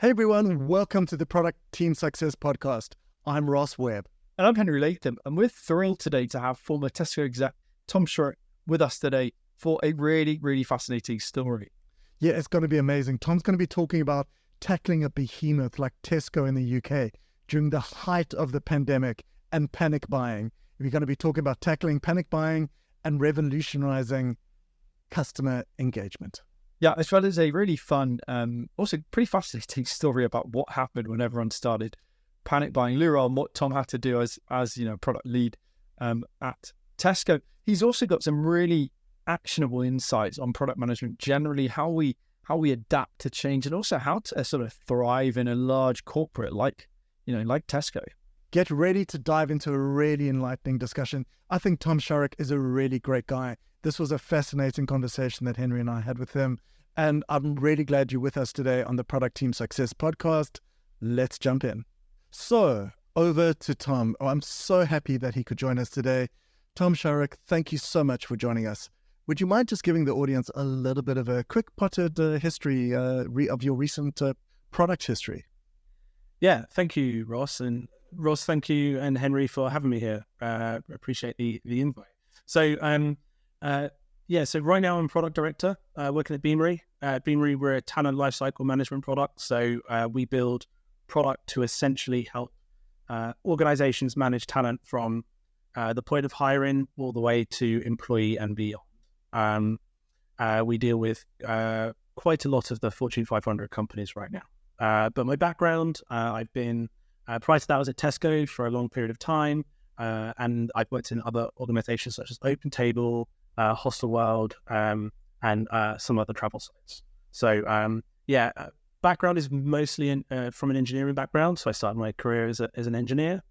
Hey everyone, welcome to the Product Team Success Podcast. I'm Ross Webb. And I'm Henry Latham, and we're thrilled today to have former Tesco exec Tom Shurrock with us today for a really, really fascinating story. Yeah, it's going to be amazing. Tom's going to be talking about tackling a behemoth like Tesco in the UK during the height of the pandemic and panic buying. We're going to be talking about tackling panic buying and revolutionizing customer engagement. Yeah, as well as a really fun, also pretty fascinating story about what happened when everyone started panic buying Lura and what Tom had to do as product lead at Tesco. He's also got some really actionable insights on product management generally, how we adapt to change, and also how to sort of thrive in a large corporate like Tesco. Get ready to dive into a really enlightening discussion. I think Tom Shurrock is a really great guy. This was a fascinating conversation that Henry and I had with him, and I'm really glad you're with us today on the Product Team Success Podcast. Let's jump in. So, over to Tom. I'm so happy that he could join us today. Tom Shurrock, thank you so much for joining us. Would you mind just giving the audience a little bit of a quick-potted history of your recent product history? Yeah, thank you, Ross. And Ross, thank you and Henry for having me here. Appreciate the invite. So, so right now I'm product director working at Beanery. Beanery, we're a talent lifecycle management product. So we build product to essentially help organizations manage talent from the point of hiring all the way to employee and beyond. We deal with quite a lot of the Fortune 500 companies right now. But my background, I've been, prior to that, I was at Tesco for a long period of time. And I've worked in other organizations such as OpenTable, Hostelworld, and some other travel sites. So, background is mostly from an engineering background. So I started my career as an engineer.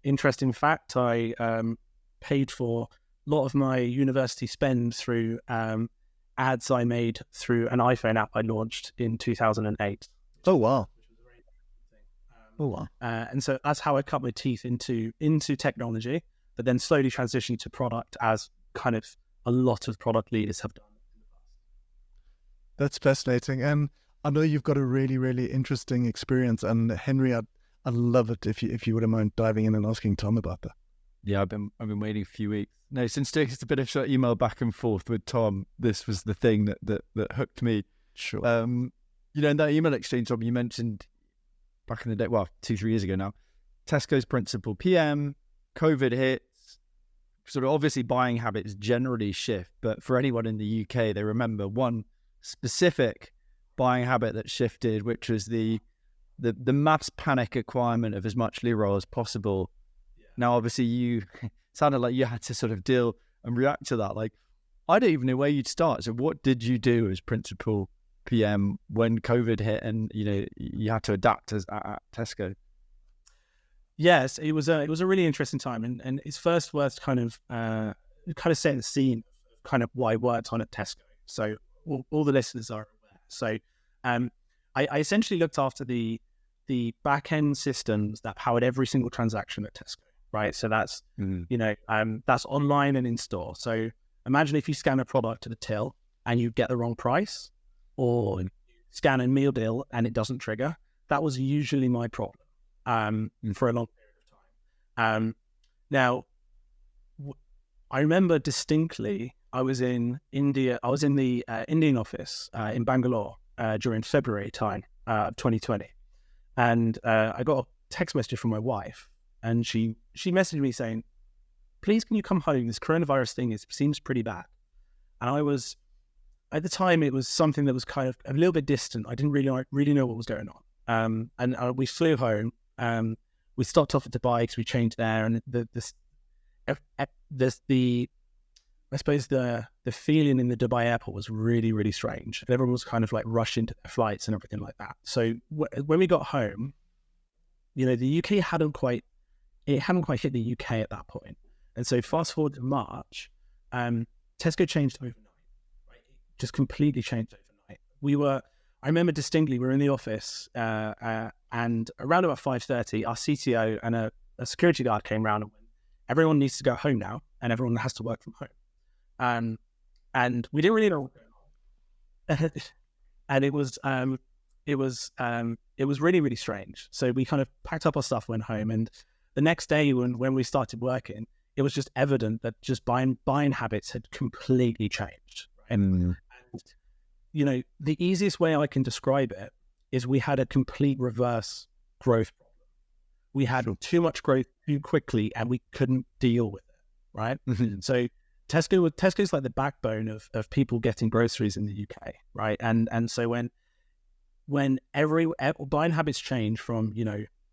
Interesting fact, I paid for a lot of my university spend through ads I made through an iPhone app I launched in 2008. Oh, wow. And so that's how I cut my teeth into technology, but then slowly transitioning to product, as kind of a lot of product leaders have done. That's fascinating. And I know you've got a really, really interesting experience. And Henry, I'd love it if you wouldn't mind diving in and asking Tom about that. Yeah, I've been waiting a few weeks. No, since doing just a bit of email back and forth with Tom, this was the thing that hooked me. Sure. In that email exchange, Tom, you mentioned back in the day, 2-3 years ago now, Tesco's principal PM, COVID hits, sort of obviously buying habits generally shift, but for anyone in the UK, they remember one specific buying habit that shifted, which was the mass panic requirement of as much lira as possible. Yeah. Now, obviously, you sounded like you had to sort of deal and react to that. Like, I don't even know where you'd start. So what did you do as principal PM when COVID hit and, you had to adapt at Tesco? Yes, it was a really interesting time, and it's first worth kind of setting the scene of kind of what I worked on at Tesco. So all the listeners are aware. So I essentially looked after the back end systems that powered every single transaction at Tesco, right? So that's that's online and in store. So imagine if you scan a product at a till and you get the wrong price, or scan a meal deal and it doesn't trigger. That was usually my problem for a long period of time. Now, I remember distinctly, I was in India. I was in the Indian office in Bangalore during February time of 2020. And I got a text message from my wife, and she messaged me saying, "Please, can you come home? This coronavirus thing seems pretty bad." And I was, at the time, it was something that was kind of a little bit distant. I didn't really know what was going on. And we flew home. We stopped off at Dubai because we changed there, and I suppose the feeling in the Dubai airport was really, really strange. Everyone was kind of like rushing to their flights and everything like that. So when we got home, the UK hadn't quite hit the UK at that point. And so fast forward to March, Tesco changed overnight. Right? It just completely changed overnight. I remember distinctly, we were in the office and around about 5:30, our CTO and a security guard came round and went, "Everyone needs to go home now and everyone has to work from home." And we didn't really know what was going on. And it really, really strange. So we kind of packed up our stuff, went home, and the next day when we started working, it was just evident that just buying habits had completely changed. Right? And the easiest way I can describe it is we had a complete reverse growth problem. We had too much growth too quickly, and we couldn't deal with it. Right? So Tesco's like the backbone of people getting groceries in the UK, right? And so when buying habits change from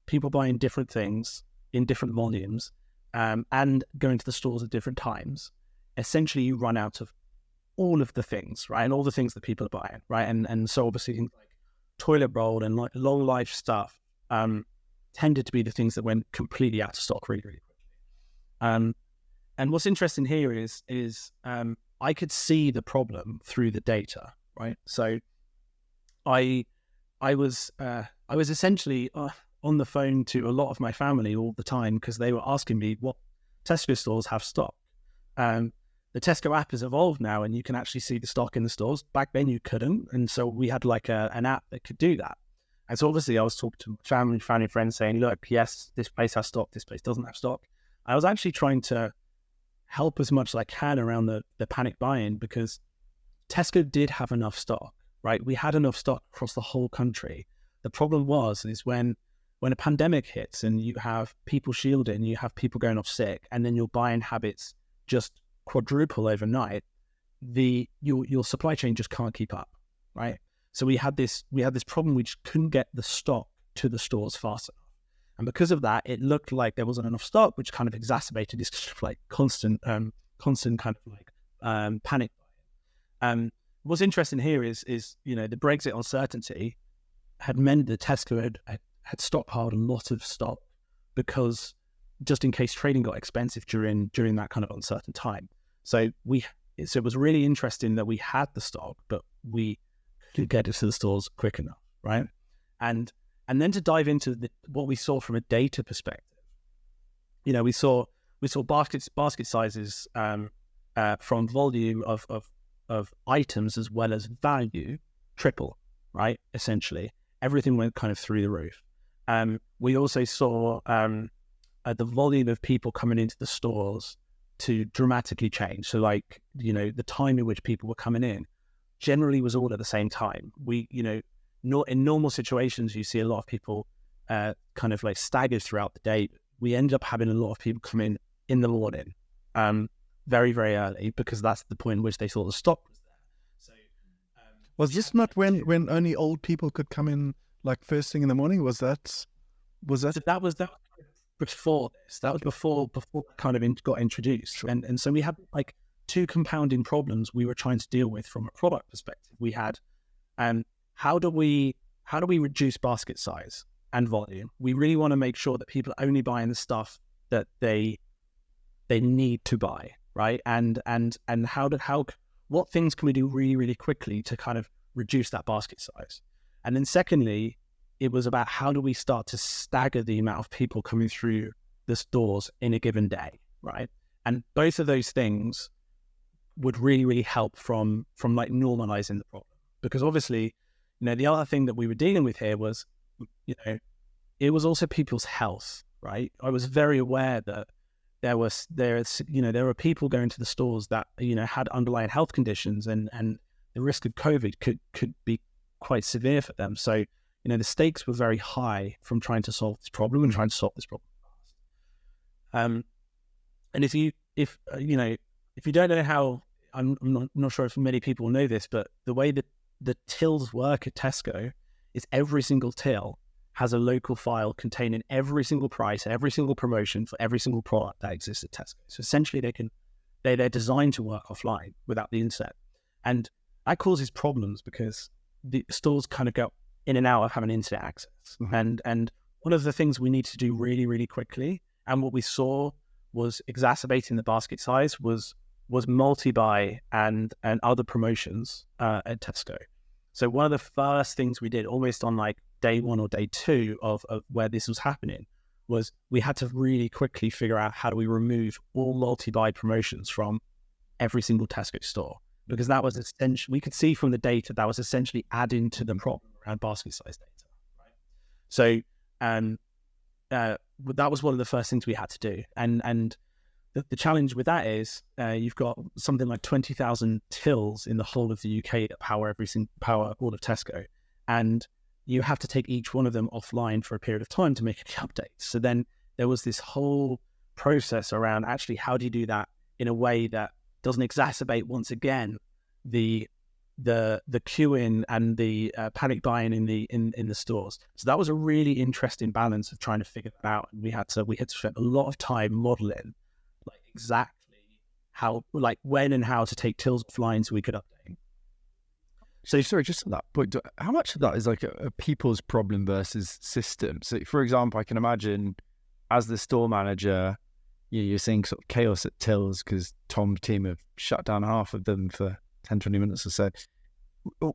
people buying different things in different volumes, and going to the stores at different times, essentially you run out of all of the things, right? And all the things that people are buying, right? And so obviously things like toilet roll and like long life stuff tended to be the things that went completely out of stock really, really quickly. And what's interesting here is I could see the problem through the data, right? So I was essentially on the phone to a lot of my family all the time because they were asking me what Tesco stores have stock. The Tesco app has evolved now, and you can actually see the stock in the stores. Back then you couldn't, and so we had like an app that could do that. And so obviously I was talking to family friends saying, look, yes, this place has stock, this place doesn't have stock. I was actually trying to help as much as I can around the panic buy-in, because Tesco did have enough stock, right? We had enough stock across the whole country. The problem is when a pandemic hits and you have people shielding, you have people going off sick, and then your buying habits just quadruple overnight, your supply chain just can't keep up, right? So we had this problem. We just couldn't get the stock to the stores fast enough. And because of that, it looked like there wasn't enough stock, which kind of exacerbated this like constant kind of like panic buying. What's interesting here is the Brexit uncertainty had meant that Tesco had stockpiled a lot of stock, because just in case trading got expensive during that kind of uncertain time. So it was really interesting that we had the stock, but we couldn't get it to the stores quick enough, right? And then to dive into what we saw from a data perspective, we saw basket sizes from volume of items as well as value triple, right? Essentially, everything went kind of through the roof. We also saw the volume of people coming into the stores to dramatically change. So like, the time in which people were coming in generally was all at the same time. In normal situations, you see a lot of people kind of like staggered throughout the day. We end up having a lot of people come in the morning, very, very early, because that's the point in which they thought the stock was there. So was this not when only old people could come in, like first thing in the morning? Was that? So that was before this. That was before kind of got introduced. Sure. And so we had like two compounding problems we were trying to deal with from a product perspective. We had how do we reduce basket size and volume? We really want to make sure that people are only buying the stuff that they need to buy, right? And what things can we do really, really quickly to kind of reduce that basket size? And then secondly, it was about how do we start to stagger the amount of people coming through the stores in a given day, right? And both of those things would really, really help from like normalizing the problem. Because obviously, the other thing that we were dealing with here was, it was also people's health, right? I was very aware that there were people going to the stores that, had underlying health conditions, and the risk of COVID could be quite severe for them. So, the stakes were very high from trying to solve this problem fast. And if you don't know how, I'm not sure if many people know this, but the way that the tills work at Tesco is every single till has a local file containing every single price, every single promotion for every single product that exists at Tesco. So essentially they're designed to work offline without the internet. And that causes problems because the stores kind of go in and out of having internet access. Mm-hmm. And one of the things we need to do really, really quickly, and what we saw was exacerbating the basket size, was multi-buy and other promotions at Tesco. So one of the first things we did, almost on like day one or day two of where this was happening, was we had to really quickly figure out how do we remove all multi-buy promotions from every single Tesco store, because that was essentially, we could see from the data that was essentially adding to the problem around basket size data, right? So that was one of the first things we had to do. And the challenge with that is you've got something like 20,000 tills in the whole of the UK that power all of Tesco. And you have to take each one of them offline for a period of time to make any updates. So then there was this whole process around actually how do you do that in a way that doesn't exacerbate once again the queuing and the panic buying in the stores. So that was a really interesting balance of trying to figure that out. And we had to spend a lot of time modeling like exactly how, like when and how to take tills offline so we could update. So sorry, just on that point, how much of that is like a people's problem versus system? So for example, I can imagine as the store manager, you're seeing sort of chaos at tills because Tom's team have shut down half of them for 10, 20 minutes or so.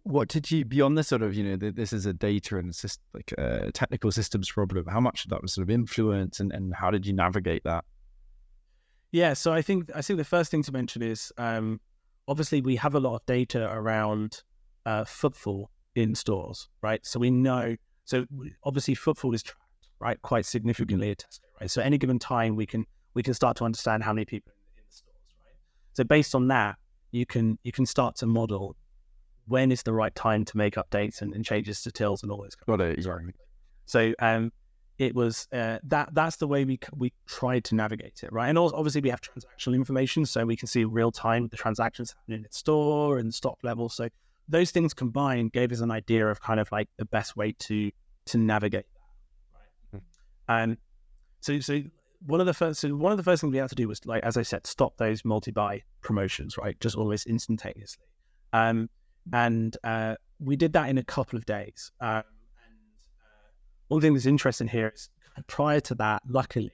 What did you, beyond the sort of, this is a data and like a technical systems problem, how much of that was sort of influence and how did you navigate that? Yeah, so I think the first thing to mention is obviously we have a lot of data around footfall in stores, right? So we know, obviously footfall is tracked, right, quite significantly at Tesco, right? So any given time we can start to understand how many people in the stores, right? So based on that, you can start to model when is the right time to make updates and changes to tills and all this. Got it, exactly. So it was that's the way we tried to navigate it, right? And also, obviously we have transactional information, so we can see real time the transactions happening in store and stock levels. So those things combined gave us an idea of kind of like the best way to navigate that, right? And so one of the first things we had to do was, like, as I said, stop those multi-buy promotions, right? Just almost instantaneously. And we did that in a couple of days. And one thing that's interesting here is prior to that, luckily,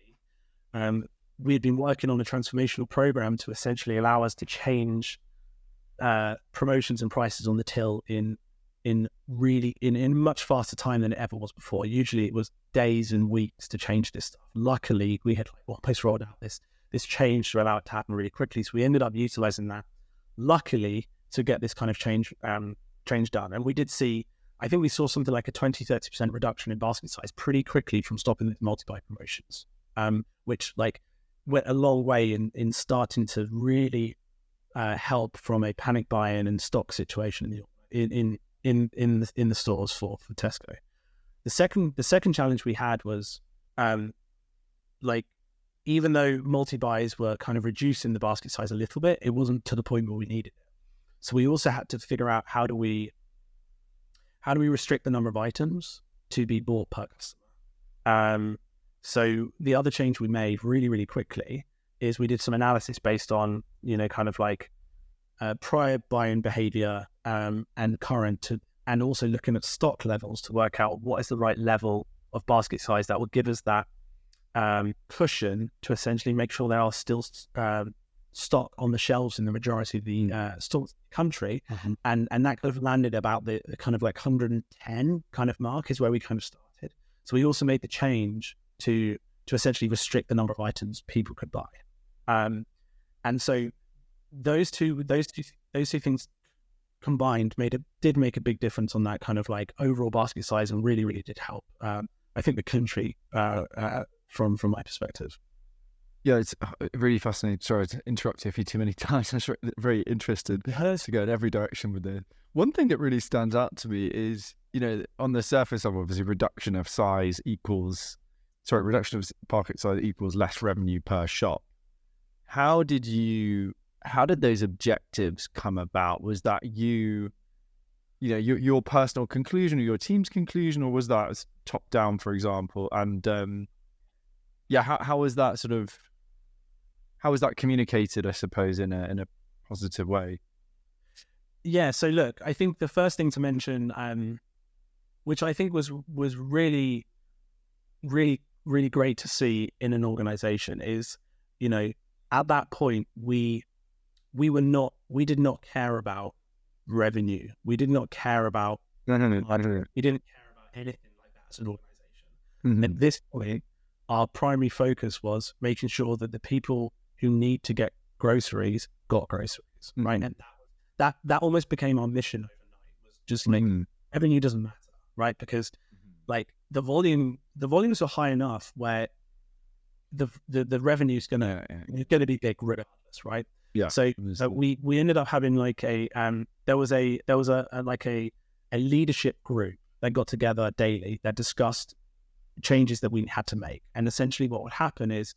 we had been working on a transformational program to essentially allow us to change promotions and prices on the till in much faster time than it ever was before. Usually it was days and weeks to change this stuff. Luckily, we had almost rolled out this change to allow it to happen really quickly. So we ended up utilizing that, luckily, to get this kind of change done. And we did see, I think we saw something like a 20-30% reduction in basket size pretty quickly from stopping the multi-buy promotions, which like went a long way in starting to really help from a panic buying and stock situation in the stores for Tesco. The second challenge we had was like, even though multi-buys were kind of reducing the basket size a little bit, it wasn't to the point where we needed it. So we also had to figure out how do we restrict the number of items to be bought per customer. So the other change we made really, really quickly is we did some analysis based on, kind of like prior buying behavior and current, and also looking at stock levels to work out what is the right level of basket size that will give us that cushion to essentially make sure there are still stock on the shelves in the majority of the stores in the country. Mm-hmm. And that kind of landed about the kind of like 110 kind of mark is where we kind of started. So we also made the change to essentially restrict the number of items people could buy. And so those two things combined did make a big difference on that kind of like overall basket size, and really, really did help, I think, the country from my perspective. Yeah, it's really fascinating. Sorry to interrupt you a few too many times. I'm very interested to go in every direction with it. One thing that really stands out to me is, on the surface of obviously reduction of basket size equals less revenue per shop. How did those objectives come about? Was that your personal conclusion or your team's conclusion, or was that top down, for example? And how was that how was that communicated, I suppose, in a positive way? Yeah, so look, I think the first thing to mention, which I think was really, really, really great to see in an organization, is, at that point we did not care about revenue. We did not care about No. we didn't care about anything like that as an organization. Mm-hmm. At this point, our primary focus was making sure that the people who need to get groceries got groceries, right? And that almost became our mission overnight, was just like, revenue doesn't matter. right? Because like the volumes are high enough where the revenue is gonna be big regardless, right? Yeah. So we ended up having like there was a leadership group that got together daily that discussed changes that we had to make. And essentially what would happen is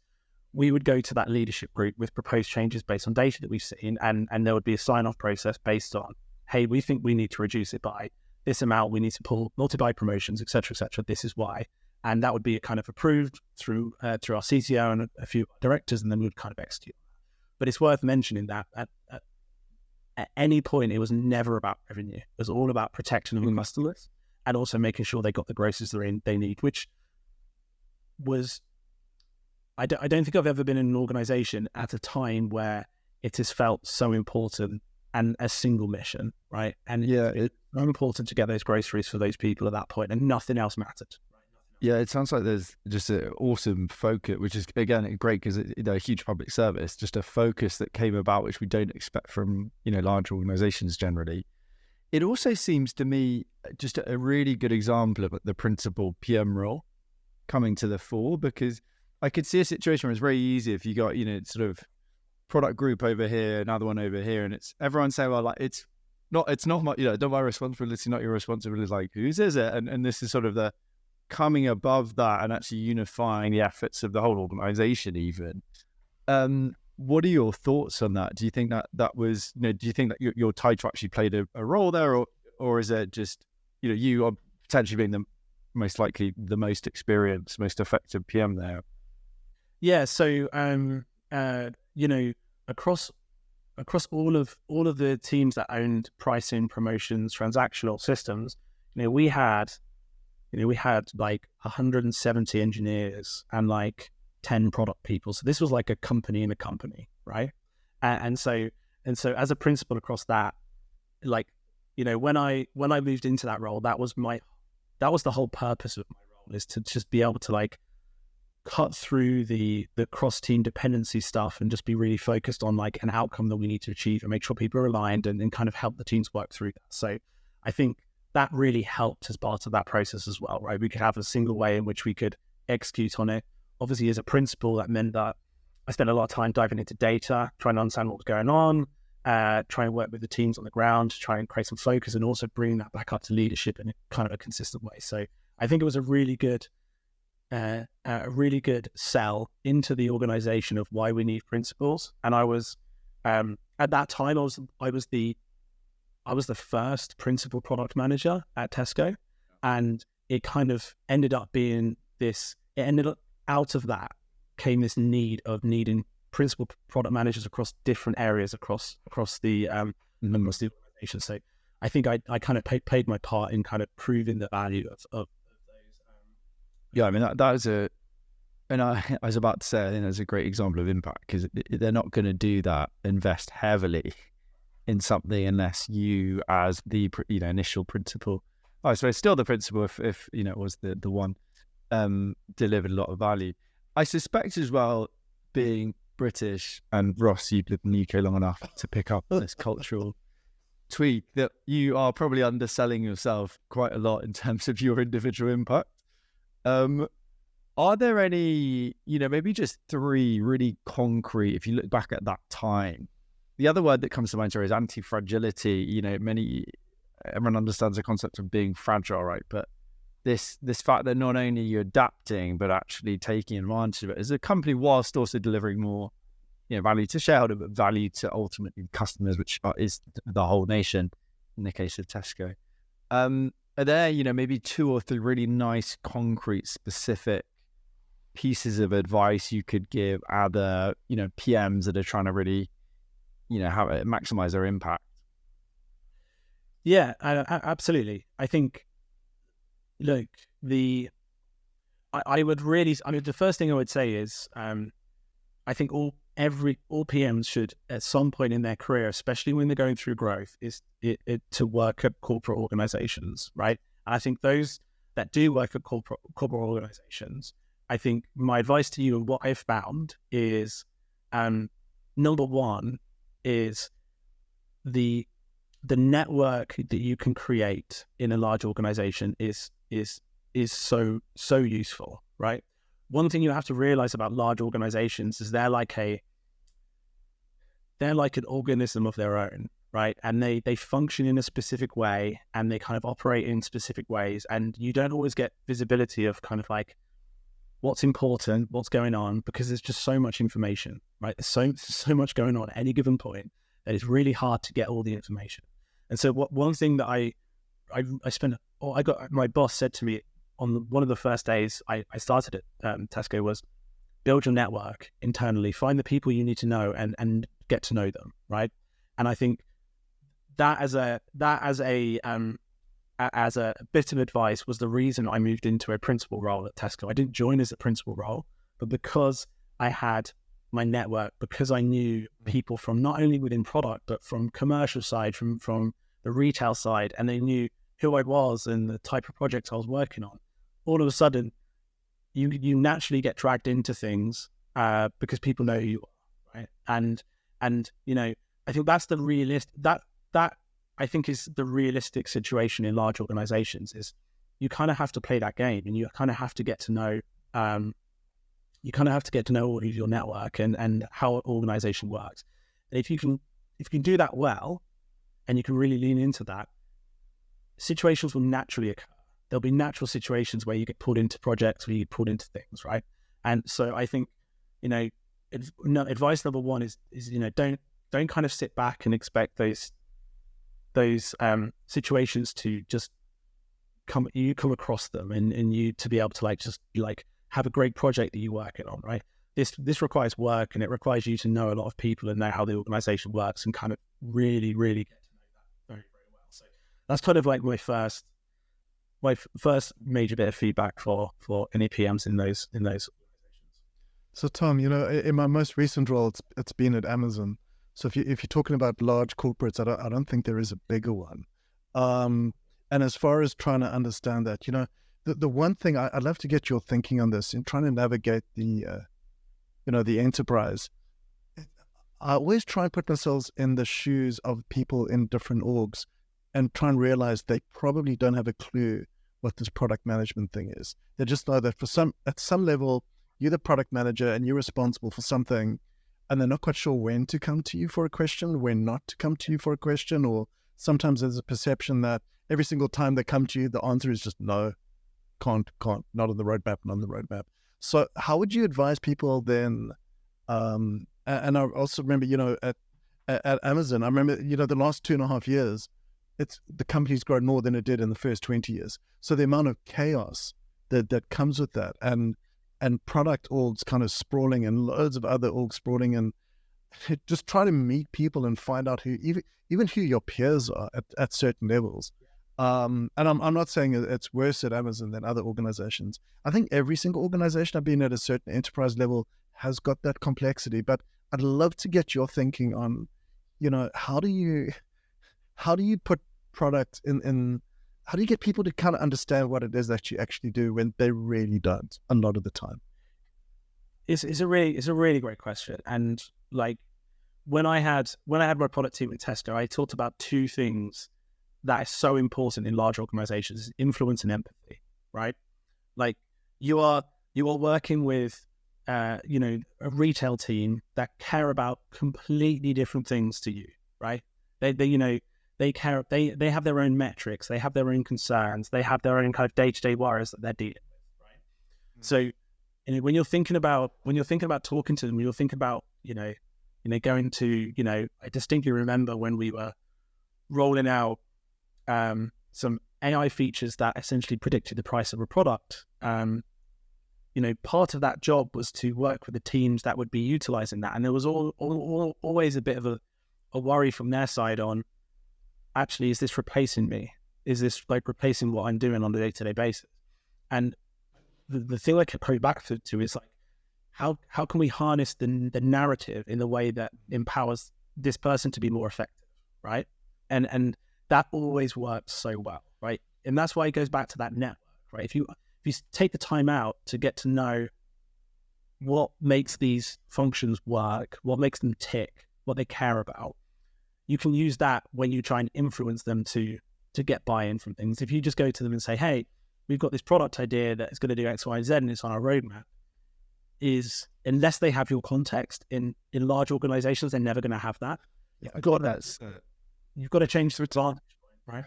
we would go to that leadership group with proposed changes based on data that we've seen, and there would be a sign-off process based on, hey, we think we need to reduce it by this amount, we need to pull multi-buy promotions, etc., this is why. And that would be kind of approved through our CTO and a few directors, and then we'd kind of execute. But it's worth mentioning that at any point, it was never about revenue. It was all about protecting the customers and also making sure they got the grosses they need, which was, I don't think I've ever been in an organization at a time where it has felt so important and a single mission, right? And it's so important to get those groceries for those people at that point, and nothing else mattered. Yeah, it sounds like there's just an awesome focus, which is, again, great because it's a huge public service, just a focus that came about, which we don't expect from, large organizations generally. It also seems to me just a really good example of the principal PM role coming to the fore, because I could see a situation where it's very easy if you got, sort of product group over here, another one over here, and it's everyone saying, well, like, it's not my, not my responsibility, not your responsibility, it's like, whose is it? And this is sort of the coming above that and actually unifying the efforts of the whole organization even. What are your thoughts on that? Do you think that was, do you think that your title actually played a role there, or is it just, you are potentially being the most likely the most experienced, most effective PM there? Yeah. So, across all of the teams that owned pricing, promotions, transactional systems, we had like 170 engineers and like 10 product people. So this was like a company in a company, right? And so as a principal across that, like, when I moved into that role, that was the whole purpose of my role, is to just be able to like cut through the cross team dependency stuff and just be really focused on like an outcome that we need to achieve and make sure people are aligned and kind of help the teams work through that. So I think that really helped as part of that process as well, right? We could have a single way in which we could execute on it. Obviously, as a principal, that meant that I spent a lot of time diving into data, trying to understand what was going on, trying to work with the teams on the ground to try and create some focus, and also bring that back up to leadership in a kind of a consistent way. So I think it was a really good sell into the organization of why we need principals. And I was, at that time, I was the first principal product manager at Tesco, and it kind of ended up being this. It ended up out of that came this need of needing principal product managers across different areas across the organization. So I think I kind of played my part in kind of proving the value of those. Yeah, I mean that is and I was about to say, I think that's a great example of impact, because they're not going to do that, invest heavily in something unless you, as the initial principal, I suppose still the principal, if it was the one, delivered a lot of value. I suspect as well, being British, and Ross, you've lived in the UK long enough to pick up this cultural tweak, that you are probably underselling yourself quite a lot in terms of your individual impact. Are there any, maybe just three really concrete, if you look back at that time? The other word that comes to mind, sorry, is anti-fragility. Everyone understands the concept of being fragile, right? But this fact that not only you're adapting, but actually taking advantage of it as a company, whilst also delivering more, value to shareholder, but value to ultimately customers, which is the whole nation in the case of Tesco. Are there, maybe two or three really nice, concrete, specific pieces of advice you could give other, PMs that are trying to really, maximize their impact? Yeah, absolutely. I think, look, I would really, the first thing I would say is, I think all PMs should, at some point in their career, especially when they're going through growth, is to work at corporate organizations, right? And I think those that do work at corporate organizations, I think my advice to you and what I've found is, number one is the network that you can create in a large organization is is so useful, right? One thing you have to realize about large organizations is they're like an organism of their own, right? And they function in a specific way, and they kind of operate in specific ways, and you don't always get visibility of kind of like what's important, what's going on, because there's just so much information, right? There's so much going on at any given point that it's really hard to get all the information. And so one thing that I got, my boss said to me on one of the first days I started at Tesco was, build your network internally, find the people you need to know and get to know them, right? And I think that as a bit of advice was the reason I moved into a principal role at Tesco. I didn't join as a principal role, but because I had my network, because I knew people from not only within product, but from commercial side, from the retail side, and they knew who I was and the type of projects I was working on, all of a sudden, you naturally get dragged into things because people know who you are, right? And you know, I think that's the that I think is the realistic situation in large organizations, is you kind of have to play that game, and you kind of have to get to know all of your network and how an organization works. And if you can do that well, and you can really lean into that, situations will naturally occur. There'll be natural situations where you get pulled into projects, where you get pulled into things, right? And so I think, you know, advice number one is you know, don't kind of sit back and expect those situations to just come across them and you to be able to just have a great project that you're working on, right? This requires work, and it requires you to know a lot of people and know how the organization works and kind of really, really get to know that very, very well. So that's kind of like my first major bit of feedback for any PMs in those organizations. So Tom, you know, in my most recent role, it's been at Amazon. So if you're talking about large corporates, I don't think there is a bigger one. And as far as trying to understand that, you know, the one thing I'd love to get your thinking on this in trying to navigate the enterprise. I always try and put myself in the shoes of people in different orgs and try and realize they probably don't have a clue what this product management thing is. They just know that at some level, you're the product manager and you're responsible for something, and they're not quite sure when to come to you for a question, when not to come to you for a question, or sometimes there's a perception that every single time they come to you, the answer is just no, can't, not on the roadmap, not on the roadmap. So how would you advise people then? And I also remember, you know, at Amazon, I remember, you know, the last 2.5 years, the company's grown more than it did in the first 20 years. So the amount of chaos that comes with that, and product orgs kind of sprawling, and loads of other orgs sprawling, and just try to meet people and find out even who your peers are at certain levels. And I'm not saying it's worse at Amazon than other organizations. I think every single organization I've been at a certain enterprise level has got that complexity, but I'd love to get your thinking on, you know, how do you put product in, how do you get people to kind of understand what it is that you actually do when they really don't a lot of the time? It's a really great question. And like when I had my product team at Tesco, I talked about two things that is so important in large organizations: influence and empathy, right? Like you are working with you know, a retail team that care about completely different things to you, right? They you know, they care, they have their own metrics, they have their own concerns, they have their own kind of day-to-day worries that they're dealing with, right? So, you know, when you're thinking about talking to them, when you're thinking about, you know, going to, you know, I distinctly remember when we were rolling out some AI features that essentially predicted the price of a product. You know, part of that job was to work with the teams that would be utilizing that, and there was always a bit of a worry from their side on, actually, is this replacing me? Is this like replacing what I'm doing on a day-to-day basis? And the thing I kept coming back to is like, how can we harness the narrative in the way that empowers this person to be more effective, right? And that always works so well, right? And that's why it goes back to that network, right? If you take the time out to get to know what makes these functions work, what makes them tick, what they care about, you can use that when you try and influence them to get buy-in from things. If you just go to them and say, hey, we've got this product idea that is going to do X, Y, and Z, and it's on our roadmap, is unless they have your context in large organizations, they're never going to have that. You've got to change the vantage point, right?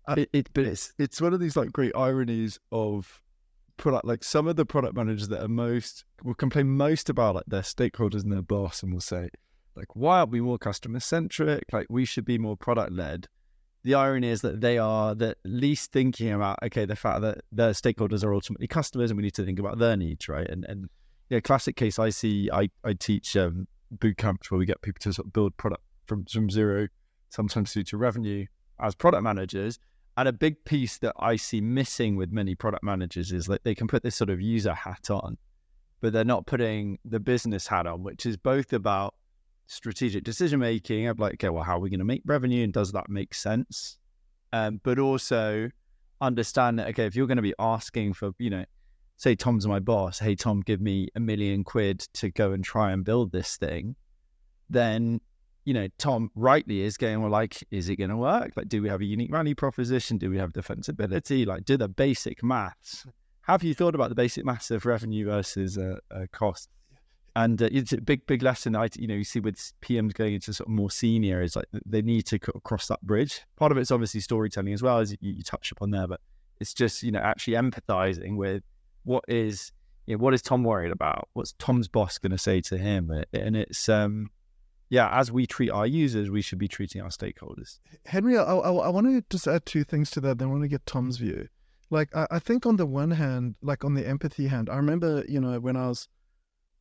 But it's one of these like great ironies of product. Like some of the product managers that will complain most about like their stakeholders and their boss, and will say like, why aren't we more customer centric? Like we should be more product led. The irony is that they are the least thinking about, okay, the fact that their stakeholders are ultimately customers and we need to think about their needs, right? And yeah, classic case I see, I teach boot camps where we get people to sort of build product from zero, sometimes through to revenue as product managers. And a big piece that I see missing with many product managers is like they can put this sort of user hat on, but they're not putting the business hat on, which is both about strategic decision making of like, okay, well, how are we going to make revenue and does that make sense? But also understand that, okay, if you're going to be asking for, say Tom's my boss, hey Tom, give me £1 million to go and try and build this thing, then Tom rightly is going, well, like, is it going to work? Like, do we have a unique value proposition? Do we have defensibility? Like, do the basic maths. Have you thought about the basic maths of revenue versus cost? And it's a big lesson that you see with PMs going into sort of more senior is like they need to cross that bridge. Part of it's obviously storytelling as well, as you touched upon there, but it's just, actually empathizing with what is Tom worried about? What's Tom's boss going to say to him? And it's, as we treat our users, we should be treating our stakeholders. Henry, I want to just add two things to that. Then I want to get Tom's view. Like, I think on the one hand, like on the empathy hand, I remember, when I was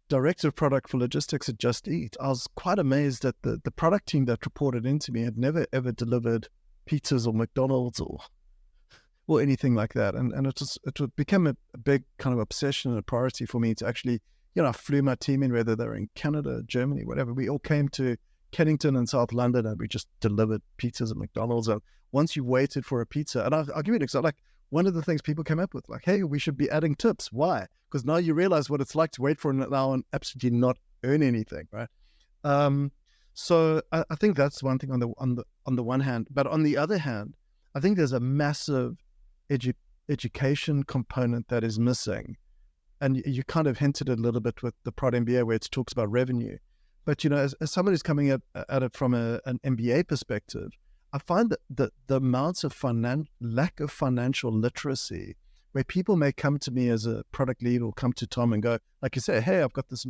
director of product for logistics at Just Eat, I was quite amazed that the product team that reported into me had never ever delivered pizzas or McDonald's or anything like that. And it became a big kind of obsession and a priority for me to actually, I flew my team in, whether they're in Canada, Germany, whatever. We all came to Kennington and South London and we just delivered pizzas at McDonald's. And once you waited for a pizza, and I'll give you an example, like one of the things people came up with, like, hey, we should be adding tips. Why? Because now you realize what it's like to wait for an hour and absolutely not earn anything, right? So I think that's one thing on the one hand. But on the other hand, I think there's a massive education component that is missing. And you kind of hinted a little bit with the Prod MBA where it talks about revenue. But, as somebody who's coming at it from an MBA perspective, I find that the amounts of lack of financial literacy, where people may come to me as a product lead or come to Tom and go, like you say, hey, I've got this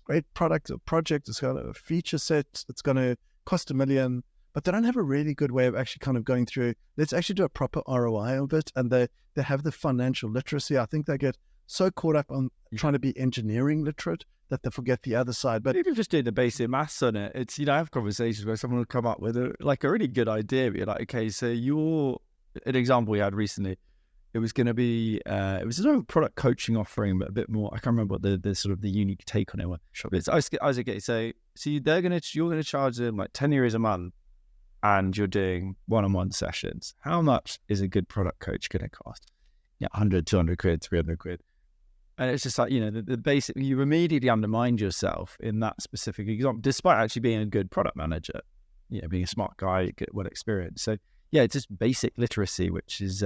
great product or project. It's got a feature set. It's going to cost $1 million. But they don't have a really good way of actually kind of going through, let's actually do a proper ROI of it. And they have the financial literacy. I think they get so caught up on trying to be engineering literate that they forget the other side. But even just doing the basic maths on it, it's, I have conversations where someone will come up with a really good idea. You're like, okay, so an example we had recently, it was going to be, it was a product coaching offering, but a bit more, I can't remember what the sort of the unique take on it was. I was okay, so you're going to charge them like €10 a month and you're doing one-on-one sessions. How much is a good product coach going to cost? 100, 200 quid, 300 quid. And it's just like, the basic, you immediately undermined yourself in that specific example, despite actually being a good product manager, being a smart guy, well experienced. So it's just basic literacy, which is,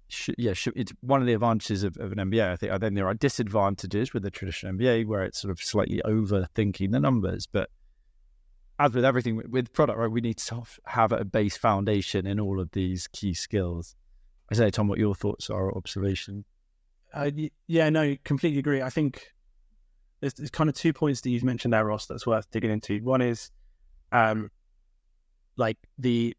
it's one of the advantages of an MBA. I think there are disadvantages with the traditional MBA where it's sort of slightly overthinking the numbers. But as with everything with product, right, we need to have a base foundation in all of these key skills. I say, Tom, what your thoughts are or observation? No, completely agree. I think there's kind of 2 points that you've mentioned there, Ross, that's worth digging into. One is like the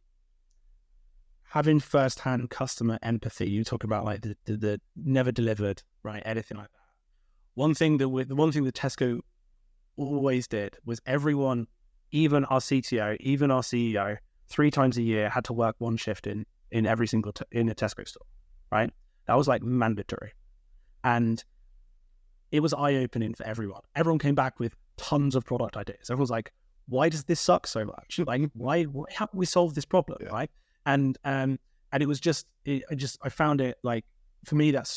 having first-hand customer empathy. You talk about like the never delivered, right? Anything like that. The one thing that Tesco always did was everyone, even our CTO, even our CEO, 3 times a year had to work one shift in every single in a Tesco store, right? That was like mandatory. And it was eye-opening for everyone. Everyone came back with tons of product ideas. Everyone's like, why does this suck so much? Like, why haven't we solved this problem, right? And it was I found it like, for me, that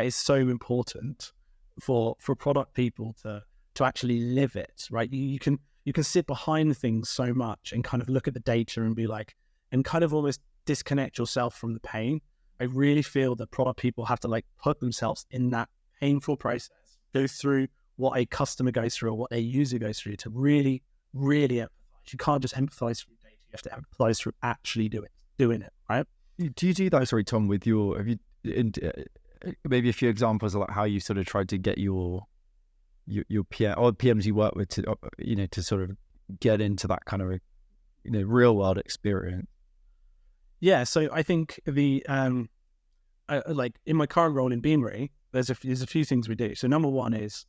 is so important for product people to actually live it, right? You can sit behind things so much and kind of look at the data and be like, and kind of almost disconnect yourself from the pain. I really feel that product people have to like put themselves in that painful process, go through what a customer goes through or what a user goes through to really, really empathize. You can't just empathize through data. You have to empathize through actually doing it, right? Do you do that, sorry, Tom, with your, have you, maybe a few examples of like how you sort of tried to get your PM or PMs you work with to, to sort of get into that kind of, real world experience? Yeah. So I think like in my current role in Beanery, there's a few things we do. So number one is,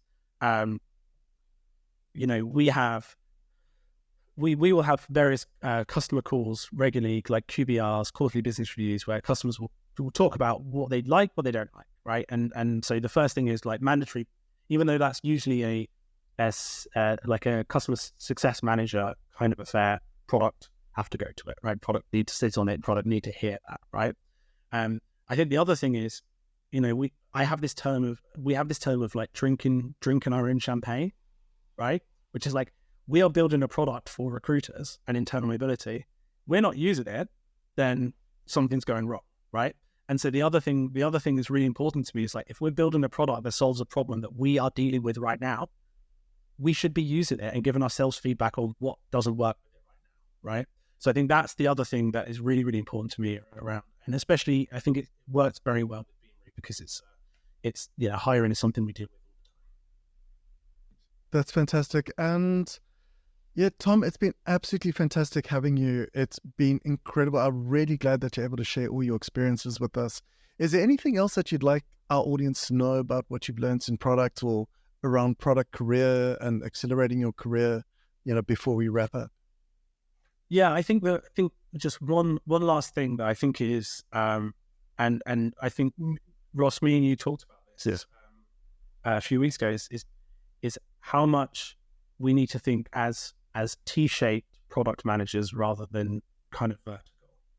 we will have various customer calls regularly, like QBRs, quarterly business reviews, where customers will talk about what they like, what they don't like, right? And so the first thing is like mandatory, even though that's usually like a customer success manager kind of affair, product have to go to it, right? Product need to sit on it, product need to hear that, right? I think the other thing is, we have this term of like drinking our own champagne, right? Which is like, we are building a product for recruiters and internal mobility. We're not using it, then something's going wrong, right? And so the other thing that's really important to me is like, if we're building a product that solves a problem that we are dealing with right now, we should be using it and giving ourselves feedback on what doesn't work with it right now, right? So I think that's the other thing that is really, really important to me around. And especially, I think it works very well with Beanery because it's hiring is something we deal with all the time. That's fantastic. And yeah, Tom, it's been absolutely fantastic having you. It's been incredible. I'm really glad that you're able to share all your experiences with us. Is there anything else that you'd like our audience to know about what you've learned in product or around product career and accelerating your career, before we wrap up? Yeah, I think just one last thing that I think is, and I think Ross, me and you talked about this a few weeks ago, is how much we need to think as T-shaped product managers rather than kind of vertical,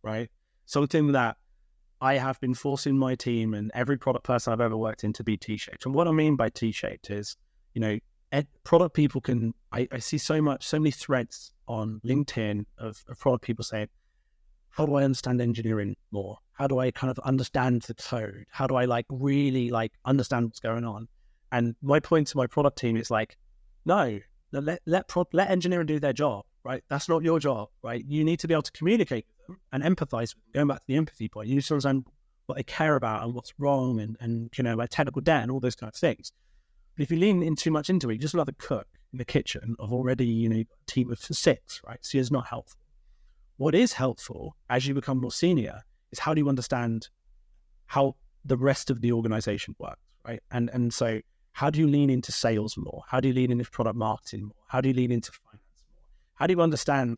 right? Something that I have been forcing my team and every product person I've ever worked in to be T-shaped. And what I mean by T-shaped is, product people can, I see so many threads on LinkedIn of product people saying, how do I understand engineering more? How do I kind of understand the code? How do I really understand what's going on? And my point to my product team is like, no, let engineering do their job, right? That's not your job, right? You need to be able to communicate with them and empathize with them. Going back to the empathy point, you need to understand what they care about and what's wrong and like technical debt and all those kind of things. But if you lean in too much into it, you're just another cook in the kitchen of already, a team of 6, right? So it's not helpful. What is helpful as you become more senior is how do you understand how the rest of the organization works, right? And so how do you lean into sales more? How do you lean into product marketing more? How do you lean into finance more? How do you understand,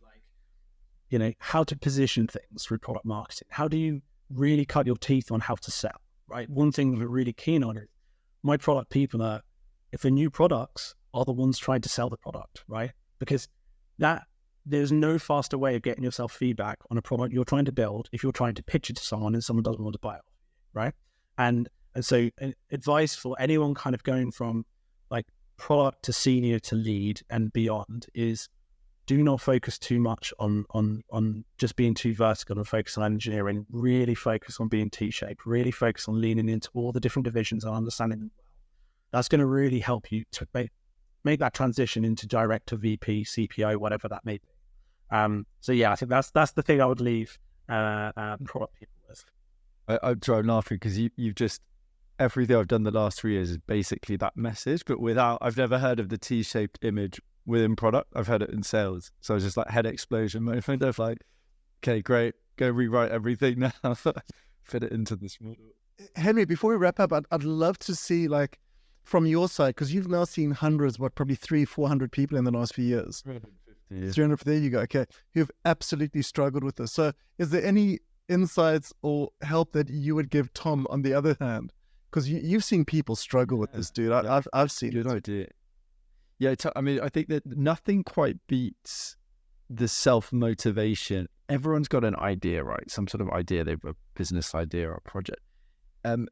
how to position things through product marketing? How do you really cut your teeth on how to sell, right? One thing that we're really keen on is my product people are, if the new products are the ones trying to sell the product, right? Because there's no faster way of getting yourself feedback on a product you're trying to build if you're trying to pitch it to someone and someone doesn't want to buy it, right? And so advice for anyone kind of going from like product to senior to lead and beyond is do not focus too much on just being too vertical and focus on engineering. Really focus on being T-shaped. Really focus on leaning into all the different divisions and understanding them well. That's going to really help you to make that transition into director, VP, CPO, whatever that may be. So yeah, I think that's the thing I would leave product people with. I'm laughing because you've just, everything I've done the last 3 years is basically that message, but I've never heard of the T-shaped image within product. I've heard it in sales. So I was just like head explosion moment of like, okay, great, go rewrite everything now, fit it into this model. Henry, before we wrap up, I'd love to see from your side, because you've now seen hundreds, probably 300-400 people in the last few years. 350. 350, there you go. Okay. Who've absolutely struggled with this. So is there any insights or help that you would give Tom on the other hand? Because you've seen people struggle with this, dude. I've seen Good it. idea. Yeah, I think that nothing quite beats the self-motivation. Everyone's got an idea, right? Some sort of idea. They've a business idea or a project.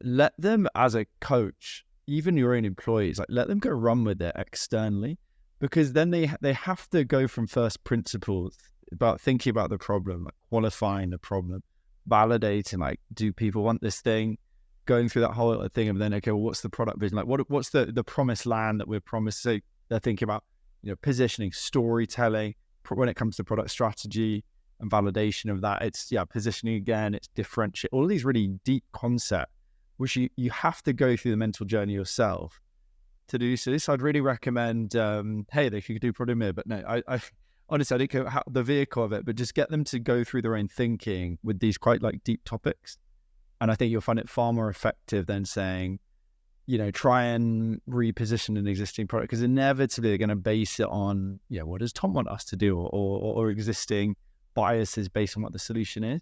Let them, as a coach, even your own employees, let them go run with it externally, because then they have to go from first principles about thinking about the problem, qualifying the problem, validating, like, do people want this thing? Going through that whole thing of then, okay, well, what's the product vision? Like, what's the promised land that we're promised? So they're thinking about, positioning, storytelling. When it comes to product strategy and validation of that, it's positioning again, it's differentiate, all of these really deep concepts, which you have to go through the mental journey yourself to do. So this, I'd really recommend, hey, they could do product mirror, but no, I honestly, I don't care how the vehicle of it, but just get them to go through their own thinking with these quite like deep topics. And I think you'll find it far more effective than saying, try and reposition an existing product, because inevitably they're going to base it on, what does Tom want us to do, or existing biases based on what the solution is.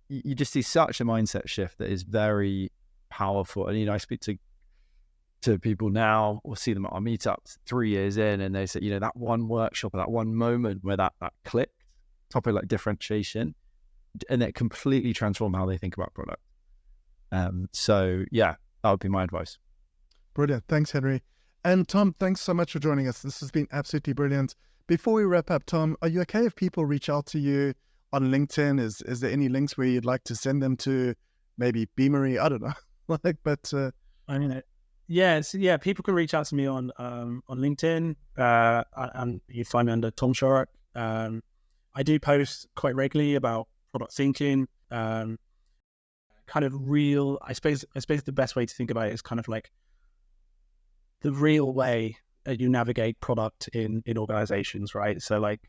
You just see such a mindset shift that is very powerful. And, I speak to people now, or see them at our meetups 3 years in, and they say, that one workshop or that one moment where that clicked, topic like differentiation, and it completely transformed how they think about product. So yeah, that would be my advice. Brilliant. Thanks, Henry. And Tom, thanks so much for joining us. This has been absolutely brilliant. Before we wrap up, Tom, are you okay if people reach out to you on LinkedIn? Is there any links where you'd like to send them to? Maybe Beanery? I don't know. I mean, yeah, people can reach out to me on LinkedIn, and you find me under Tom Shurrock. I do post quite regularly about product thinking, kind of real. I suppose the best way to think about it is kind of like the real way that you navigate product in organizations, right? So like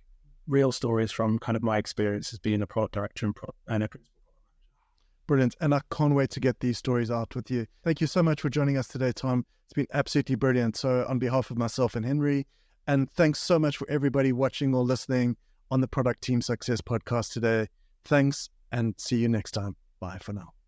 real stories from kind of my experience as being a product director and a principal. Brilliant. And I can't wait to get these stories out with you. Thank you so much for joining us today, Tom. It's been absolutely brilliant. So on behalf of myself and Henry, and thanks so much for everybody watching or listening on the Product Team Success podcast today. Thanks, and see you next time. Bye for now.